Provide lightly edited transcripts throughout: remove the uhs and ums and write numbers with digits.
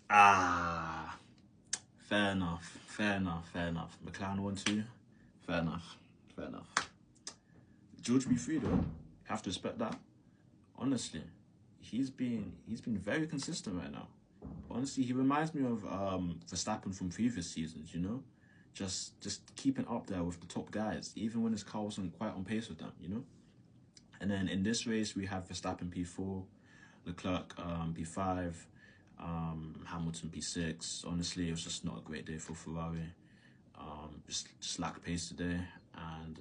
Ah, fair enough, fair enough, fair enough. McLaren 1-2, fair enough, fair enough. George B. Free though, have to respect that. Honestly, he's been very consistent right now. Honestly, he reminds me of Verstappen from previous seasons. You know, just keeping up there with the top guys, even when his car wasn't quite on pace with them. You know. And then in this race, we have Verstappen P4, Leclerc P5, Hamilton P6. Honestly, it was just not a great day for Ferrari. Just lack pace today, and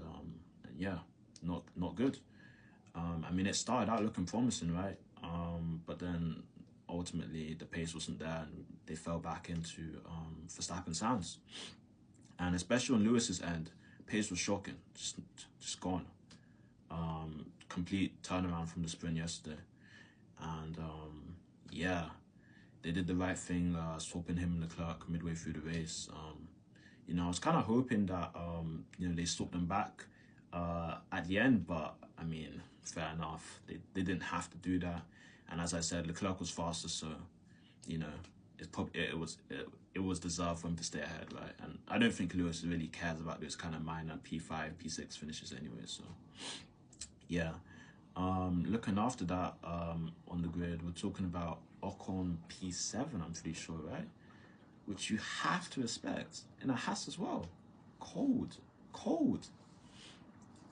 yeah, not good. I mean, it started out looking promising, right? But then ultimately the pace wasn't there, and they fell back into Verstappen's hands. And especially on Lewis's end, pace was shocking, just gone. Complete turnaround from the sprint yesterday, and yeah, they did the right thing, swapping him and Leclerc midway through the race. You know, I was kind of hoping that you know, they swapped them back at the end, but I mean, fair enough. They didn't have to do that, and as I said, Leclerc was faster, so you know, it was deserved for him to stay ahead, right? And I don't think Lewis really cares about those kind of minor P5, P6 finishes anyway. So yeah. Looking after that, on the grid, we're talking about Ocon P7, I'm pretty sure, right? Which you have to respect. And a Haas as well. Cold.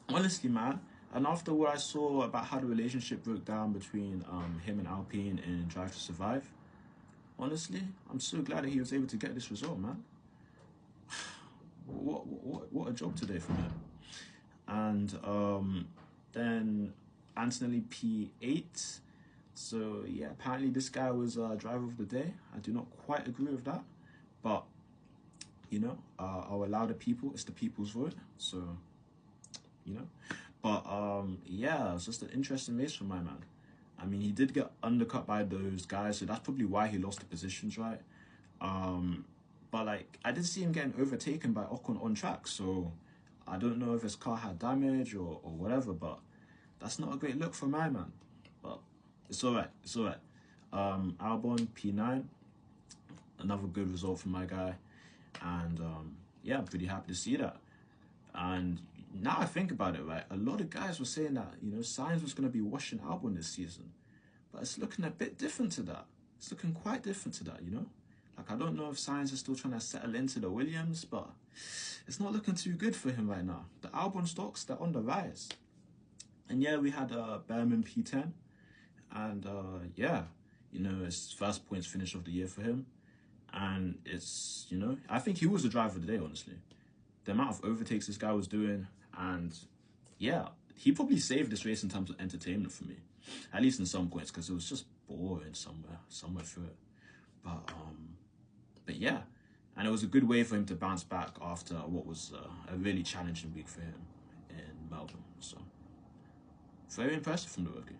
Honestly, man. And after what I saw about how the relationship broke down between him and Alpine in Drive to Survive, honestly, I'm so glad that he was able to get this result, man. What a job today from him. And then Antonelli P8. So yeah, apparently this guy was driver of the day. I do not quite agree with that, but you know, I'll allow the people. It's the people's vote, so you know. But yeah, it's just an interesting race for my man. I mean, he did get undercut by those guys, so that's probably why he lost the positions, right? But like, I did see him getting overtaken by Ocon on track, so I don't know if his car had damage or whatever, but that's not a great look for my man. But it's alright, it's alright. Albon P9, another good result for my guy, and yeah, I'm pretty happy to see that. And now I think about it, right, a lot of guys were saying that, you know, Sainz was going to be washing Albon this season, but it's looking a bit different to that. It's looking quite different to that, you know. Like, I don't know if Sainz is still trying to settle into the Williams, but it's not looking too good for him right now. The Albon stocks, they're on the rise. And yeah, we had Behrman P10, and yeah, you know, it's first points finish of the year for him, and it's, you know, I think he was the driver of the day, honestly. The amount of overtakes this guy was doing, and yeah, he probably saved this race in terms of entertainment for me, at least in some points, because it was just boring somewhere through it. But yeah, and it was a good way for him to bounce back after what was a really challenging week for him in Melbourne. So very impressive from the rookie.